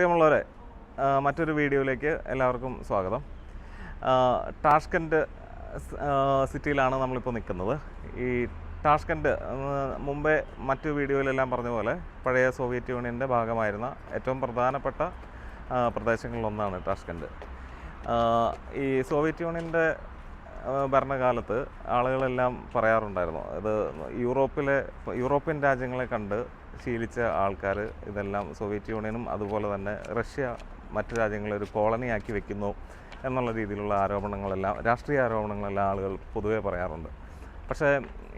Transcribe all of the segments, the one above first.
പ്രിയമുള്ളവരെ, മറ്റൊരു വീഡിയോയിലേക്ക് എല്ലാവർക്കും സ്വാഗതം. ടാഷ്കൻഡ് സിറ്റിയിലാണ് നമ്മളിപ്പോൾ നിൽക്കുന്നത്. ഈ ടാഷ്കൻഡ് മുമ്പേ മറ്റു വീഡിയോയിലെല്ലാം പറഞ്ഞ പോലെ പഴയ സോവിയറ്റ് യൂണിയൻ്റെ ഭാഗമായിരുന്ന ഏറ്റവും പ്രധാനപ്പെട്ട പ്രദേശങ്ങളിലൊന്നാണ് ടാഷ്കൻഡ്. ഈ സോവിയറ്റ് യൂണിയൻ്റെ ഭരണകാലത്ത് ആളുകളെല്ലാം പറയാറുണ്ടായിരുന്നു, ഇത് യൂറോപ്യൻ രാജ്യങ്ങളെ കണ്ട് ശീലിച്ച ആൾക്കാർ ഇതെല്ലാം സോവിയറ്റ് യൂണിയനും അതുപോലെ തന്നെ റഷ്യ മറ്റു രാജ്യങ്ങളെ ഒരു കോളനിയാക്കി വെക്കുന്നു എന്നുള്ള രീതിയിലുള്ള ആരോപണങ്ങളെല്ലാം, രാഷ്ട്രീയ ആരോപണങ്ങളെല്ലാം ആളുകൾ പൊതുവേ പറയാറുണ്ട്. പക്ഷേ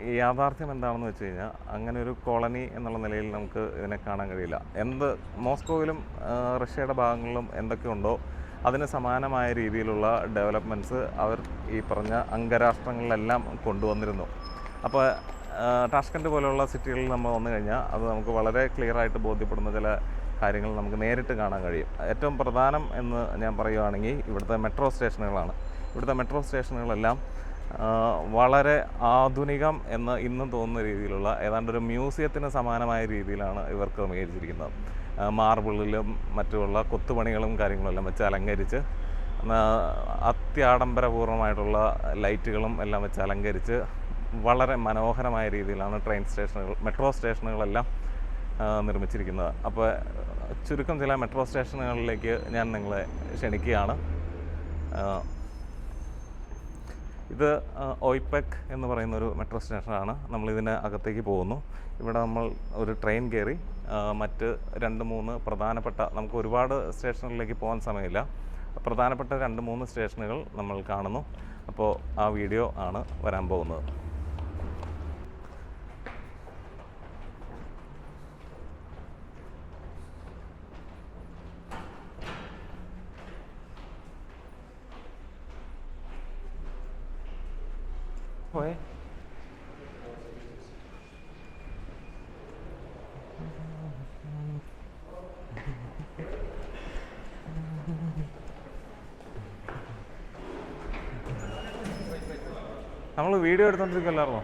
ഈ യാഥാർത്ഥ്യം എന്താണെന്ന് വെച്ച് കഴിഞ്ഞാൽ അങ്ങനെ ഒരു കോളനി എന്നുള്ള നിലയിൽ നമുക്ക് ഇതിനെ കാണാൻ കഴിയില്ല. മോസ്കോയിലും റഷ്യയുടെ ഭാഗങ്ങളിലും എന്തൊക്കെയുണ്ടോ അതിന് സമാനമായ രീതിയിലുള്ള ഡെവലപ്മെൻറ്റ്സ് അവർ ഈ പറഞ്ഞ അംഗരാഷ്ട്രങ്ങളിലെല്ലാം കൊണ്ടുവന്നിരുന്നു. അപ്പോൾ ടാഷ്കൻഡ് പോലെയുള്ള സിറ്റികളിൽ നമ്മൾ വന്നു കഴിഞ്ഞാൽ അത് നമുക്ക് വളരെ ക്ലിയറായിട്ട് ബോധ്യപ്പെടുന്ന ചില കാര്യങ്ങൾ നമുക്ക് നേരിട്ട് കാണാൻ കഴിയും. ഏറ്റവും പ്രധാനം എന്ന് ഞാൻ പറയുകയാണെങ്കിൽ ഇവിടുത്തെ മെട്രോ സ്റ്റേഷനുകളാണ്. ഇവിടുത്തെ മെട്രോ സ്റ്റേഷനുകളെല്ലാം വളരെ ആധുനികം എന്ന് ഇന്നും തോന്നുന്ന രീതിയിലുള്ള ഏതാണ്ടൊരു മ്യൂസിയത്തിന് സമാനമായ രീതിയിലാണ് ഇവർ ക്രമീകരിച്ചിരിക്കുന്നത്. മാർബിളിലും മറ്റുള്ള കൊത്തുപണികളും കാര്യങ്ങളെല്ലാം വെച്ച് അലങ്കരിച്ച് അത്യാഡംബരപൂർവ്വമായിട്ടുള്ള ലൈറ്റുകളും എല്ലാം വെച്ച് അലങ്കരിച്ച് വളരെ മനോഹരമായ രീതിയിലാണ് മെട്രോ സ്റ്റേഷനുകളെല്ലാം നിർമ്മിച്ചിരിക്കുന്നത്. അപ്പോൾ ചുരുക്കം ചില മെട്രോ സ്റ്റേഷനുകളിലേക്ക് ഞാൻ നിങ്ങളെ ക്ഷണിക്കുകയാണ്. ഇത് ഓയ്പെക് എന്ന് പറയുന്നൊരു മെട്രോ സ്റ്റേഷനാണ്. നമ്മളിതിൻ്റെ അകത്തേക്ക് പോകുന്നു. ഇവിടെ നമ്മൾ ഒരു ട്രെയിൻ കയറി മറ്റ് 2-3 പ്രധാനപ്പെട്ട, നമുക്ക് ഒരുപാട് സ്റ്റേഷനുകളിലേക്ക് പോകാൻ സമയമില്ല, പ്രധാനപ്പെട്ട 2-3 സ്റ്റേഷനുകൾ നമ്മൾ കാണുന്നു. അപ്പോൾ ആ വീഡിയോ ആണ് വരാൻ പോകുന്നത്. പോയേ നമ്മൾ വീഡിയോ എടുത്തോണ്ടിരിക്കല്ലായിരുന്നോ?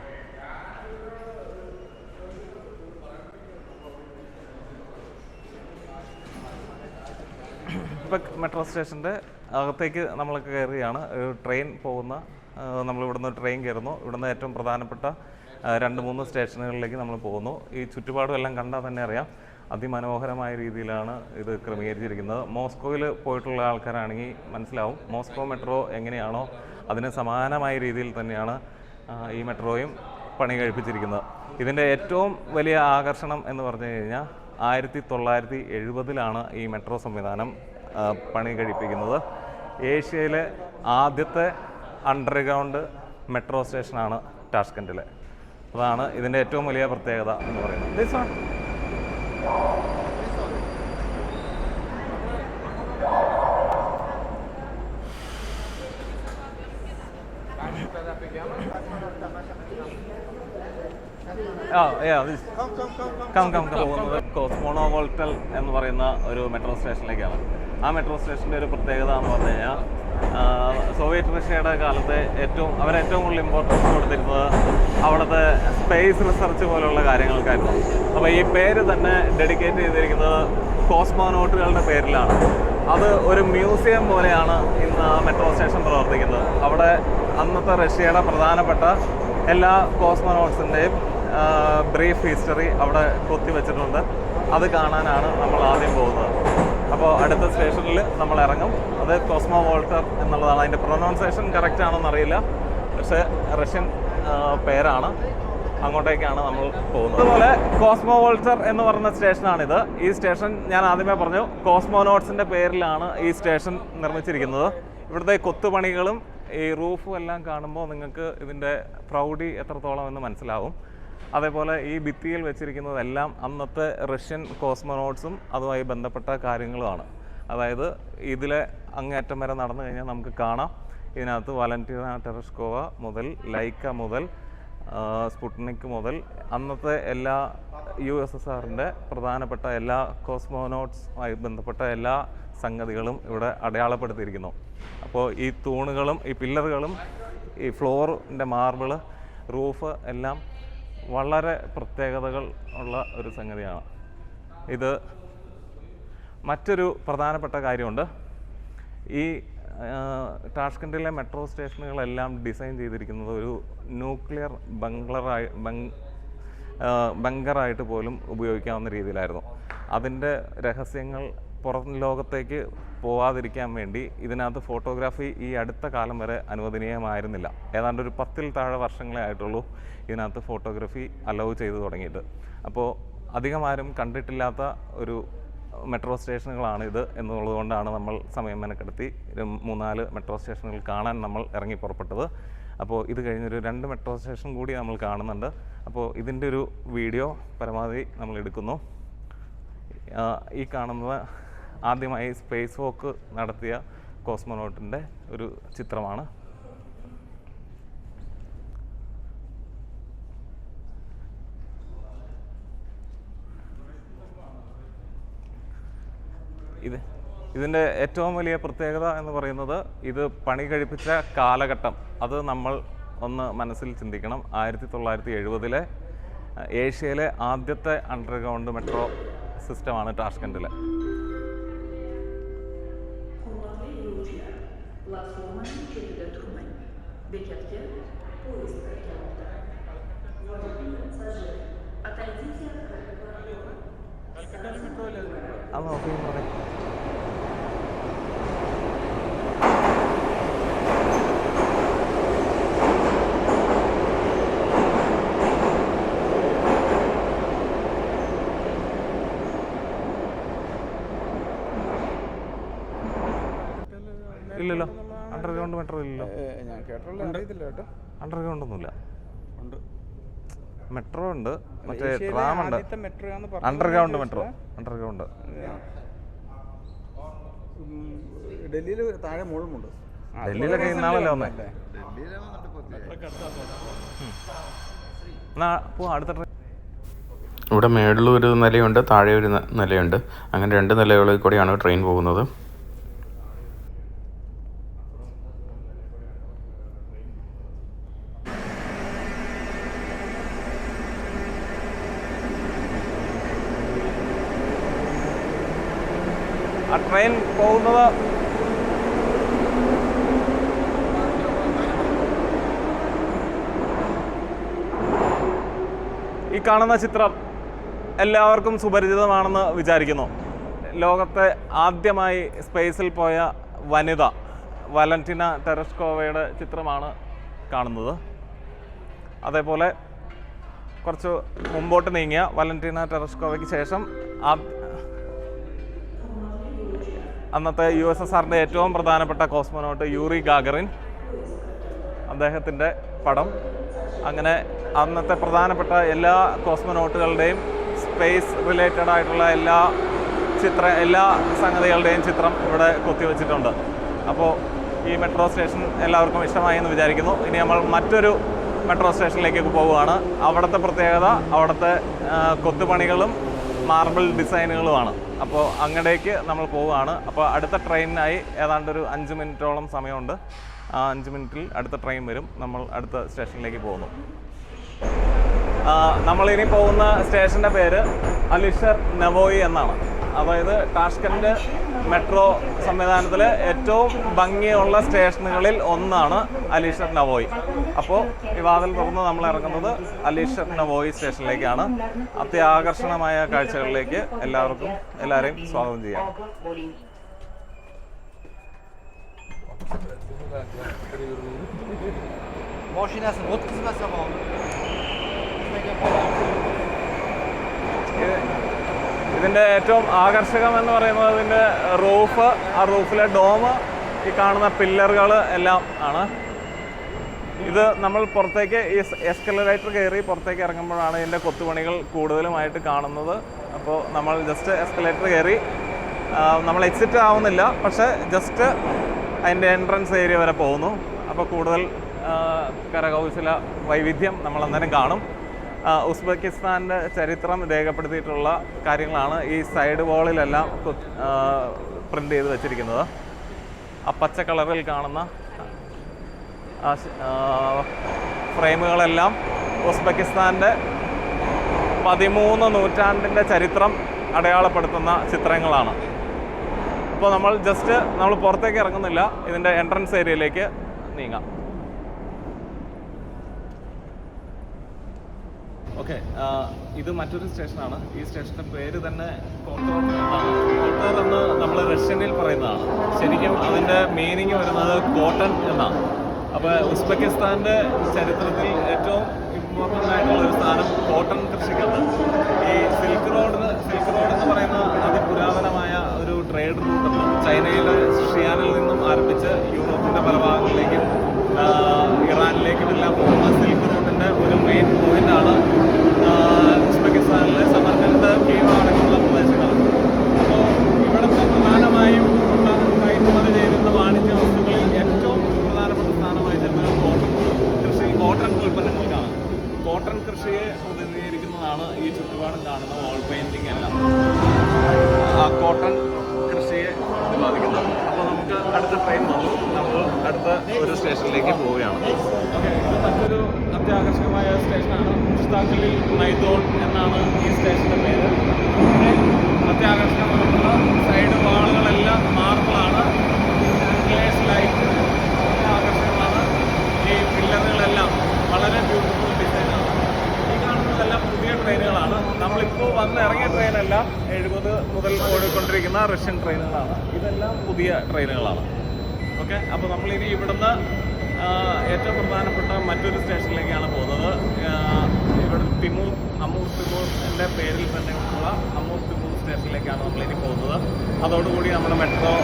ഇപ്പം മെട്രോ സ്റ്റേഷൻ്റെ അകത്തേക്ക് നമ്മൾ കയറുകയാണ്. ട്രെയിൻ പോകുന്ന, നമ്മളിവിടുന്ന് ട്രെയിൻ കയറുന്നു. ഇവിടുന്ന് ഏറ്റവും പ്രധാനപ്പെട്ട 2-3 സ്റ്റേഷനുകളിലേക്ക് നമ്മൾ പോകുന്നു. ഈ ചുറ്റുപാടും എല്ലാം കണ്ടാൽ തന്നെ അറിയാം, അതിമനോഹരമായ രീതിയിലാണ് ഇത് ക്രമീകരിച്ചിരിക്കുന്നത്. മോസ്കോയിൽ പോയിട്ടുള്ള ആൾക്കാരാണെങ്കിൽ മനസ്സിലാവും, മോസ്കോ മെട്രോ എങ്ങനെയാണോ അതിന് സമാനമായ രീതിയിൽ തന്നെയാണ് ഈ മെട്രോയും പണി കഴിപ്പിച്ചിരിക്കുന്നത്. ഇതിൻ്റെ ഏറ്റവും വലിയ ആകർഷണം എന്ന് പറഞ്ഞു കഴിഞ്ഞാൽ 1970-ലാണ് ഈ മെട്രോ സംവിധാനം പണി കഴിപ്പിക്കുന്നത്. ഏഷ്യയിലെ ആദ്യത്തെ അണ്ടർഗ്രൗണ്ട് മെട്രോ സ്റ്റേഷനാണ് ടാഷ്കൻഡിലെ. അതാണ് ഇതിൻ്റെ ഏറ്റവും വലിയ പ്രത്യേകത എന്ന് പറയുന്നത്. പോകുന്നത് കോസ്മോണോവോൾട്ടൽ എന്ന് പറയുന്ന ഒരു മെട്രോ സ്റ്റേഷനിലേക്കാണ്. ആ മെട്രോ സ്റ്റേഷൻ്റെ ഒരു പ്രത്യേകത എന്ന് പറഞ്ഞു കഴിഞ്ഞാൽ സോവിയറ്റ് റഷ്യയുടെ കാലത്ത് അവരേറ്റവും കൂടുതൽ ഇമ്പോർട്ടൻസ് കൊടുത്തിരുന്നത് അവിടുത്തെ സ്പേസ് റിസർച്ച് പോലുള്ള കാര്യങ്ങൾക്കായിരുന്നു. അപ്പോൾ ഈ പേര് തന്നെ ഡെഡിക്കേറ്റ് ചെയ്തിരിക്കുന്നത് കോസ്മോനോട്ടുകളുടെ പേരിലാണ്. അത് ഒരു മ്യൂസിയം പോലെയാണ് ഇന്ന് മെട്രോ സ്റ്റേഷൻ പ്രവർത്തിക്കുന്നത്. അവിടെ അന്നത്തെ റഷ്യയുടെ പ്രധാനപ്പെട്ട എല്ലാ കോസ്മോനോട്ട്സിൻ്റെയും ബ്രീഫ് ഹിസ്റ്ററി അവിടെ കൊത്തിവെച്ചിട്ടുണ്ട്. അത് കാണാനാണ് നമ്മൾ ആദ്യം പോകുന്നത്. അപ്പോൾ അടുത്ത സ്റ്റേഷനിൽ നമ്മൾ ഇറങ്ങും. അത് കോസ്മോ വോൾട്ടർ എന്നുള്ളതാണ്. അതിൻ്റെ പ്രൊനൗൺസിയേഷൻ കറക്റ്റ് ആണെന്ന് അറിയില്ല, പക്ഷേ റഷ്യൻ പേരാണ്. അങ്ങോട്ടേക്കാണ് നമ്മൾ പോകുന്നത്. അതുപോലെ കോസ്മോ വോൾട്ടർ എന്ന് പറയുന്ന സ്റ്റേഷനാണിത്. ഈ സ്റ്റേഷൻ ഞാൻ ആദ്യമേ പറഞ്ഞു, കോസ്മോനോട്ട്സിൻ്റെ പേരിലാണ് ഈ സ്റ്റേഷൻ നിർമ്മിച്ചിരിക്കുന്നത്. ഇവിടുത്തെ കൊത്തുപണികളും ഈ റൂഫും എല്ലാം കാണുമ്പോൾ നിങ്ങൾക്ക് ഇതിൻ്റെ പ്രൗഢി എത്രത്തോളം എന്ന് മനസ്സിലാവും. അതേപോലെ ഈ ഭിത്തിയിൽ വെച്ചിരിക്കുന്നതെല്ലാം അന്നത്തെ റഷ്യൻ കോസ്മോനോട്ട്സും അതുമായി ബന്ധപ്പെട്ട കാര്യങ്ങളുമാണ്. അതായത് ഇതിലെ അങ്ങേറ്റം വരെ നടന്നു കഴിഞ്ഞാൽ നമുക്ക് കാണാം, ഇതിനകത്ത് വാലന്റീന ടെറഷ്കോവ മുതൽ ലൈക്ക മുതൽ സ്പുട്നിക് മുതൽ അന്നത്തെ എല്ലാ USSRൻ്റെ പ്രധാനപ്പെട്ട എല്ലാ കോസ്മോനോട്ട്സുമായി ബന്ധപ്പെട്ട എല്ലാ സംഗതികളും ഇവിടെ അടയാളപ്പെടുത്തിയിരിക്കുന്നു. അപ്പോൾ ഈ തൂണുകളും ഈ പില്ലറുകളും ഈ ഫ്ലോറിൻ്റെ മാർബിള് റൂഫ് എല്ലാം വളരെ പ്രത്യേകതകൾ ഉള്ള ഒരു സംഗതിയാണ്. ഇത് മറ്റൊരു പ്രധാനപ്പെട്ട കാര്യമുണ്ട്. ഈ ടാഷ്കൻഡിലെ മെട്രോ സ്റ്റേഷനുകളെല്ലാം ഡിസൈൻ ചെയ്തിരിക്കുന്നത് ഒരു ന്യൂക്ലിയർ ബങ്കറായിട്ട് പോലും ഉപയോഗിക്കാവുന്ന രീതിയിലായിരുന്നു. അതിൻ്റെ രഹസ്യങ്ങൾ പുറം ലോകത്തേക്ക് പോവാതിരിക്കാൻ വേണ്ടി ഇതിനകത്ത് ഫോട്ടോഗ്രാഫി ഈ അടുത്ത കാലം വരെ അനുവദനീയമായിരുന്നില്ല. ഏതാണ്ട് ഒരു 10-ൽ താഴെ വർഷങ്ങളെ ആയിട്ടുള്ളൂ ഇതിനകത്ത് ഫോട്ടോഗ്രാഫി അലൗ ചെയ്തു തുടങ്ങിയിട്ട്. അപ്പോൾ അധികം ആരും കണ്ടിട്ടില്ലാത്ത ഒരു മെട്രോ സ്റ്റേഷനുകളാണ് ഇത് എന്നുള്ളതുകൊണ്ടാണ് നമ്മൾ സമയം മെനക്കെടുത്തി 3-4 മെട്രോ സ്റ്റേഷനുകൾ കാണാൻ നമ്മൾ ഇറങ്ങി പുറപ്പെട്ടത്. അപ്പോൾ ഇത് കഴിഞ്ഞൊരു 2 മെട്രോ സ്റ്റേഷൻ കൂടി നമ്മൾ കാണുന്നുണ്ട്. അപ്പോൾ ഇതിൻ്റെ ഒരു വീഡിയോ പരമാവധി നമ്മൾ എടുക്കുന്നു. ഈ കാണുന്നത് ആദ്യമായി സ്പേസ് വാക്ക് നടത്തിയ കോസ്മോനോട്ടിൻ്റെ ഒരു ചിത്രമാണ്. ഇതിൻ്റെ ഏറ്റവും വലിയ പ്രത്യേകത എന്ന് പറയുന്നത് ഇത് പണി കഴിപ്പിച്ച കാലഘട്ടം അത് നമ്മൾ ഒന്ന് മനസ്സിൽ ചിന്തിക്കണം. 1970-ലെ ഏഷ്യയിലെ ആദ്യത്തെ അണ്ടർഗ്രൗണ്ട് മെട്രോ സിസ്റ്റമാണ് ടാഷ്കൻഡിലെ. അത് നോക്കി പറയാം. ഇല്ലല്ലോ, അണ്ടർഗ്രൗണ്ട് മെട്രോ ഇല്ലല്ലോ. ഞാൻ കേട്ടുള്ള അറിയത്തില്ല കേട്ടോ. അണ്ടർഗ്രൗണ്ട് ഒന്നുമില്ല. മെട്രോ ഉണ്ട്, മറ്റേ ട്രാം ഉണ്ട്. അണ്ടർഗ്രൗണ്ട് മെട്രോ, അണ്ടർഗ്രൗണ്ട് ഡൽഹിയിൽ താഴെ മുഴുമുണ്ട്. ഡൽഹിയിലൊക്കെ ഇന്നാളല്ലേ വന്നേ. അടുത്ത ട്രെയിൻ ഇവിടെ മേളിൽ ഒരു നിലയുണ്ട്, താഴെ ഒരു നിലയുണ്ട്. അങ്ങനെ 2 നിലകളിൽ കൂടിയാണ് ട്രെയിൻ പോകുന്നത്. ആ ട്രെയിൻ പോകുന്നത് ഈ കാണുന്ന ചിത്രം എല്ലാവർക്കും സുപരിചിതമാണെന്ന് വിചാരിക്കുന്നു. ലോകത്തെ ആദ്യമായി സ്പേസിൽ പോയ വനിത വലന്റിന ടെറസ്കോവയുടെ ചിത്രമാണ് കാണുന്നത്. അതേപോലെ കുറച്ച് മുമ്പോട്ട് നീങ്ങിയ വലന്റിന ടെറസ്കോവയ്ക്ക് ശേഷം അന്നത്തെ USSRന്റെ ഏറ്റവും പ്രധാനപ്പെട്ട കോസ്മോനോട്ട് യൂറി ഗാഗറിൻ, അദ്ദേഹത്തിൻ്റെ പടം. അങ്ങനെ അന്നത്തെ പ്രധാനപ്പെട്ട എല്ലാ കോസ്മോനോട്ടുകളുടെയും സ്പേസ് റിലേറ്റഡ് ആയിട്ടുള്ള എല്ലാ സംഗതികളുടെയും ചിത്രം ഇവിടെ കൊത്തിവെച്ചിട്ടുണ്ട്. അപ്പോൾ ഈ മെട്രോ സ്റ്റേഷൻ എല്ലാവർക്കും ഇഷ്ടമായി എന്ന് വിചാരിക്കുന്നു. ഇനി നമ്മൾ മറ്റൊരു മെട്രോ സ്റ്റേഷനിലേക്ക് പോവുകയാണ്. അവിടുത്തെ പ്രത്യേകത അവിടുത്തെ കൊത്തുപണികളും മാർബിൾ ഡിസൈനുകളുമാണ്. അപ്പോൾ അങ്ങടേക്ക് നമ്മൾ പോവുകയാണ്. അപ്പോൾ അടുത്ത ട്രെയിനിനായി ഏതാണ്ടൊരു 5 മിനിറ്റോളം സമയമുണ്ട്. ആ 5 മിനിറ്റിൽ അടുത്ത ട്രെയിൻ വരും. നമ്മൾ അടുത്ത സ്റ്റേഷനിലേക്ക് പോകുന്നു. നമ്മളിനി പോകുന്ന സ്റ്റേഷൻ്റെ പേര് അലിഷർ നവോയി എന്നാണ്. അതായത് ടാഷ്കൻഡ് മെട്രോ സംവിധാനത്തിലെ ഏറ്റവും ഭംഗിയുള്ള സ്റ്റേഷനുകളിൽ ഒന്നാണ് അലിഷർ നവോയി. അപ്പോൾ ഈ വാതിൽ തുറന്ന് നമ്മൾ ഇറങ്ങുന്നത് അലിഷർ നവോയി സ്റ്റേഷനിലേക്കാണ്. അത്യാകർഷണമായ കാഴ്ചകളിലേക്ക് എല്ലാവരെയും സ്വാഗതം ചെയ്യാം. ഇതിൻ്റെ ഏറ്റവും ആകർഷകം എന്ന് പറയുന്നത് ഇതിൻ്റെ റൂഫ്, ആ റൂഫിലെ ഡോം, ഈ കാണുന്ന പില്ലറുകൾ എല്ലാം ആണ്. ഇത് നമ്മൾ പുറത്തേക്ക് ഈ എസ്കലേറ്റർ കയറി പുറത്തേക്ക് ഇറങ്ങുമ്പോഴാണ് ഇതിൻ്റെ കൊത്തുപണികൾ കൂടുതലുമായിട്ട് കാണുന്നത്. അപ്പോൾ നമ്മൾ ജസ്റ്റ് എസ്കലേറ്റർ കയറി നമ്മൾ എക്സിറ്റ് ആവുന്നില്ല, പക്ഷേ ജസ്റ്റ് അതിൻ്റെ എൻട്രൻസ് ഏരിയ വരെ പോകുന്നു. അപ്പോൾ കൂടുതൽ കരകൗശല വൈവിധ്യം നമ്മൾ അന്നേരം കാണും. ഉസ്ബെക്കിസ്ഥാൻ്റെ ചരിത്രം രേഖപ്പെടുത്തിയിട്ടുള്ള കാര്യങ്ങളാണ് ഈ സൈഡ് വാളിലെല്ലാം പ്രിൻ്റ് ചെയ്ത് വെച്ചിരിക്കുന്നത്. ആ പച്ച കളറിൽ കാണുന്ന ഫ്രെയിമുകളെല്ലാം ഉസ്ബെക്കിസ്ഥാൻ്റെ 13 നൂറ്റാണ്ടിൻ്റെ ചരിത്രം അടയാളപ്പെടുത്തുന്ന ചിത്രങ്ങളാണ്. അപ്പോൾ നമ്മൾ പുറത്തേക്ക് ഇറങ്ങുന്നില്ല, ഇതിൻ്റെ എൻട്രൻസ് ഏരിയയിലേക്ക് നീങ്ങാം. ഓക്കെ, ഇത് മറ്റൊരു സ്റ്റേഷനാണ്. ഈ സ്റ്റേഷൻ്റെ പേര് തന്നെ കോട്ടോർ എന്നാണ്. കോട്ടോർ എന്ന് നമ്മൾ റഷ്യനിൽ പറയുന്നതാണ്. ശരിക്കും അതിൻ്റെ മീനിങ് വരുന്നത് കോട്ടൺ എന്നാണ്. അപ്പോൾ ഉസ്ബെക്കിസ്ഥാൻ്റെ ചരിത്രത്തിൽ ഏറ്റവും ഇമ്പോർട്ടൻ്റ് ആയിട്ടുള്ള ഒരു സ്ഥാനം കോട്ടൺ കൃഷിക്കാണ്. ഈ സിൽക്ക് റോഡ് എന്ന് പറയുന്ന അതിപുരാതനമായ ഒരു ട്രേഡ് റൂട്ടുണ്ട്. ചൈനയിലെ ഷിയാനിൽ നിന്നും ആരംഭിച്ച് യൂറോപ്പിൻ്റെ പല ഭാഗങ്ങളിലേക്കും ഇറാനിലേക്കും എല്ലാം പോകുന്ന സിൽക്ക് റോഡിൻ്റെ ഒരു മെയിൻ പോയിന്റാണ് ഉസ്ബെക്കിസ്ഥാനിലെ സമർഖണ്ഡ്, കീവ് അടക്കമുള്ള പ്രദേശങ്ങൾ. അപ്പോൾ ഇവിടുത്തെ പ്രധാനമായും കയറ്റുമതി ചെയ്യുന്ന വാണിജ്യ വസ്തുക്കളിൽ ഏറ്റവും പ്രധാനപ്പെട്ട സ്ഥാനമായി തരുന്നത് കോട്ടൺ ഉൽപ്പന്നങ്ങൾക്കാണ്. കോട്ടൺ കൃഷിയെ പ്രതിനിധീകരിക്കുന്നതാണ് ഈ ചുറ്റുപാടും കാണുന്ന വാൾ പെയിന്റിംഗ് എല്ലാം. ആ കോട്ടൺ കൃഷിയെ പ്രതിപാദിക്കുന്നത്. അപ്പോൾ നമുക്ക് അടുത്ത ട്രെയിൻ വന്നു, നമ്മൾ അടുത്ത ഒരു സ്റ്റേഷനിലേക്ക് പോവുകയാണ്. ഓക്കെ, ഇത് മറ്റൊരു അത്യാകർഷകമായ സ്റ്റേഷനാണ്. മുഷ്താഖലിൽ നൈദോൺ എന്നാണ് ഈ സ്റ്റേഷൻ്റെ പേര്. അത്യാകർഷകമായിട്ടുള്ള സൈഡ് വാളുകളെല്ലാം മാർബിളാണ്. ലൈറ്റ് ആകർഷകമാണ്. ഈ പില്ലറുകളെല്ലാം വളരെ ബ്യൂട്ടിഫുൾ ഡിസൈനാണ്. ഈ കാണുന്നതെല്ലാം പുതിയ ട്രെയിനുകളാണ്. നമ്മളിപ്പോൾ ഇറങ്ങിയ ട്രെയിനെല്ലാം 70 മുതൽ ഓടിക്കൊണ്ടിരിക്കുന്ന റഷ്യൻ ട്രെയിനുകളാണ്. ഇതെല്ലാം പുതിയ ട്രെയിനുകളാണ്. ഓക്കെ, അപ്പോൾ നമ്മളിനി ഇവിടുന്ന് ഏറ്റവും പ്രധാനപ്പെട്ട മറ്റൊരു സ്റ്റേഷനിലേക്കാണ് പോകുന്നത്. ഇവിടെ അമൂർ തിമൂറിൻ്റെ പേരിൽ തന്നെ ഉള്ള അമൂർ തിമൂർ സ്റ്റേഷനിലേക്കാണ് നമ്മളിനി പോകുന്നത്. അതോടുകൂടി നമ്മുടെ മെട്രോ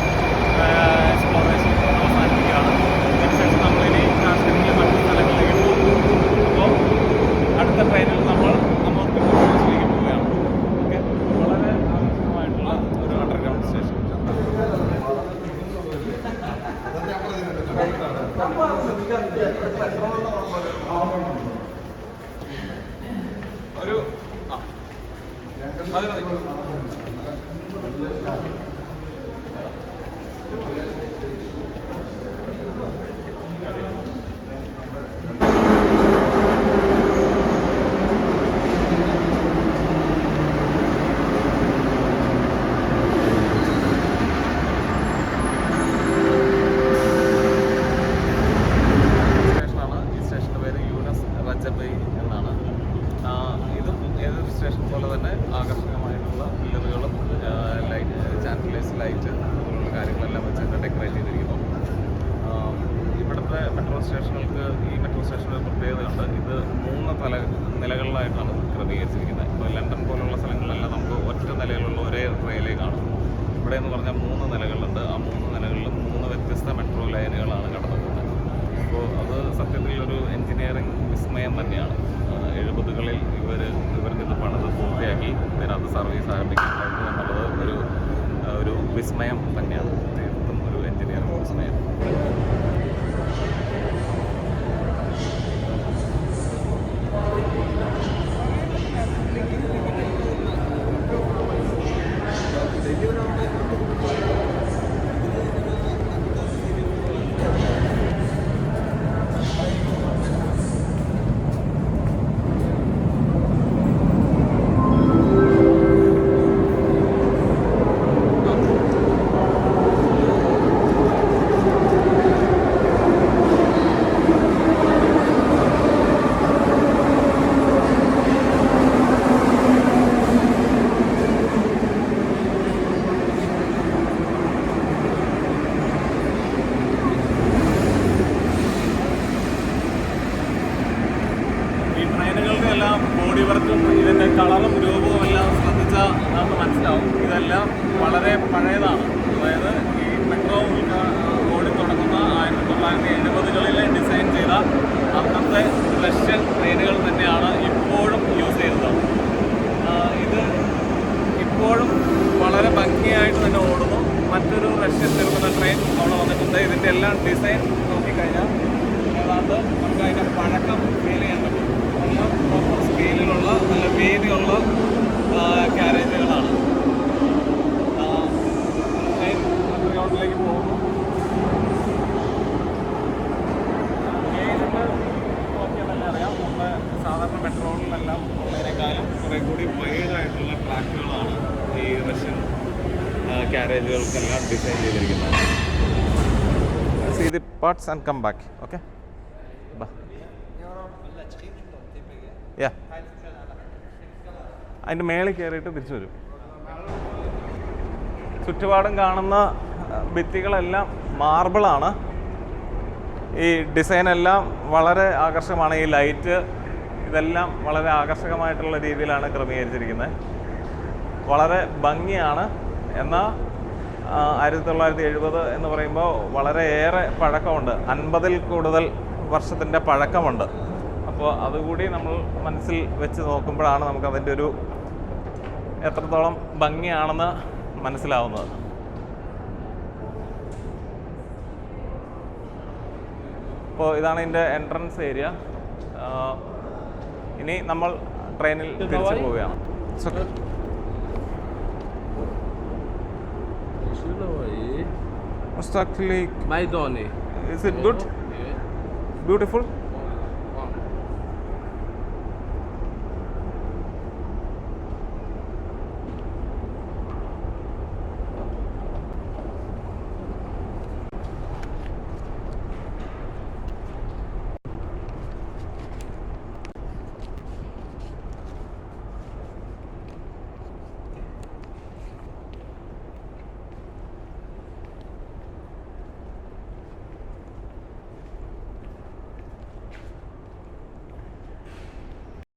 എക്സ്പ്ലോറേഷൻ അവസാനിപ്പിക്കുകയാണ്. അതിനുശേഷം നമ്മളിനി കാശ്മീരിലെ മറ്റു സ്ഥലങ്ങളിലേക്ക് പോകും. അപ്പോൾ അടുത്ത ട്രെയിനിൽ നമ്മൾ അമൂർ തിമൂർ സ്റ്റേഷനിലേക്ക് പോവുകയാണ്. ഓക്കെ, വളരെ ആകർഷകമായിട്ടുള്ള ഒരു അണ്ടർഗ്രൗണ്ട് സ്റ്റേഷൻ. നിലകളിലായിട്ടാണ് ക്രമീകരിച്ചിരിക്കുന്നത്. ഇപ്പോൾ ലണ്ടൻ പോലുള്ള സ്ഥലങ്ങളിലെല്ലാം നമുക്ക് ഒറ്റ നിലയിലുള്ള ഒരേ റെയിലേ കാണും. ഇവിടെ എന്ന് പറഞ്ഞാൽ 3 നിലകളുണ്ട്. ആ 3 നിലകളിലും 3 വ്യത്യസ്ത മെട്രോ ലൈനുകളാണ് കടന്നു പോകുന്നത്. അപ്പോൾ അത് സത്യത്തിൽ ഒരു എൻജിനീയറിംഗ് വിസ്മയം തന്നെയാണ്. 70കളിൽ ഇവർക്കിത് പണിത് പൂർത്തിയാക്കി ഇതിനകത്ത് സർവീസ് ആരംഭിക്കാൻ കഴിഞ്ഞു എന്നുള്ളത് ഒരു വിസ്മയം തന്നെയാണ്. തീർത്തും ഒരു എൻജിനീയറിംഗ് വിസ്മയം. ബോഡി വർക്കും ഇതിൻ്റെ കളറും രൂപവും എല്ലാം ശ്രദ്ധിച്ചാൽ നമുക്ക് മനസ്സിലാവും. ഇതെല്ലാം വളരെ പഴയതാണ്. അതായത് ഈ മെട്രോ ഓടിത്തുടങ്ങുന്ന 1970കളിൽ ഡിസൈൻ ചെയ്ത അന്നത്തെ റഷ്യൻ ട്രെയിനുകൾ തന്നെയാണ് ഇപ്പോഴും യൂസ് ചെയ്യുന്നത്. ഇത് ഇപ്പോഴും വളരെ ഭംഗിയായിട്ട് തന്നെ ഓടുന്നു. മറ്റൊരു റഷ്യൻ നിർമ്മിത ട്രെയിൻ അവിടെ വന്നിട്ടുണ്ട്. ഇതിൻ്റെ എല്ലാം ഡിസൈൻ നോക്കിക്കഴിഞ്ഞാൽ ഏതാണ്ട് നമുക്ക് അതിൻ്റെ പഴക്കം ഫീൽ ചെയ്യാൻ പറ്റും. എല്ലാം പ്രോപ്പർ സ്കെയിലിലുള്ള നല്ല വീതിയുള്ള ക്യാരേജുകളാണ്. അണ്ടർഗ്രൗണ്ടിലേക്ക് പോകുന്നു. ഗേജൊക്കെ നോക്കിയാൽ തന്നെ അറിയാം, നമ്മുടെ സാധാരണ മെട്രോകളിലെല്ലാം ഉള്ളതിനേക്കാളും കുറേ കൂടി വൈഡായിട്ടുള്ള ട്രാക്കുകളാണ് ഈ റഷ്യൻ ഗാരേജുകൾക്കെല്ലാം ഡിസൈൻ ചെയ്തിരിക്കുന്നത്. See the parts and come back. Okay, yeah, അതിൻ്റെ മേളിൽ കയറിയിട്ട് തിരിച്ചു വരും. ചുറ്റുപാടും കാണുന്ന ഭിത്തികളെല്ലാം മാർബിളാണ്. ഈ ഡിസൈനെല്ലാം വളരെ ആകർഷകമാണ്. ഈ ലൈറ്റ് ഇതെല്ലാം വളരെ ആകർഷകമായിട്ടുള്ള രീതിയിലാണ് ക്രമീകരിച്ചിരിക്കുന്നത്. വളരെ ഭംഗിയാണ്. എന്നാൽ 1970 എന്ന് പറയുമ്പോൾ വളരെയേറെ പഴക്കമുണ്ട്. 50-ൽ കൂടുതൽ വർഷത്തിൻ്റെ പഴക്കമുണ്ട്. അപ്പോൾ അതുകൂടി നമ്മൾ മനസ്സിൽ വെച്ച് നോക്കുമ്പോഴാണ് നമുക്കതിൻ്റെ ഒരു എത്രത്തോളം ഭംഗിയാണെന്ന് മനസ്സിലാവുന്നത്. അപ്പോൾ ഇതാണ് ഇതിൻ്റെ എൻട്രൻസ് ഏരിയ. ഇനി നമ്മൾ ട്രെയിനിൽ തിരിച്ചു പോവുകയാണ്. Maidoni. Is it good? Beautiful?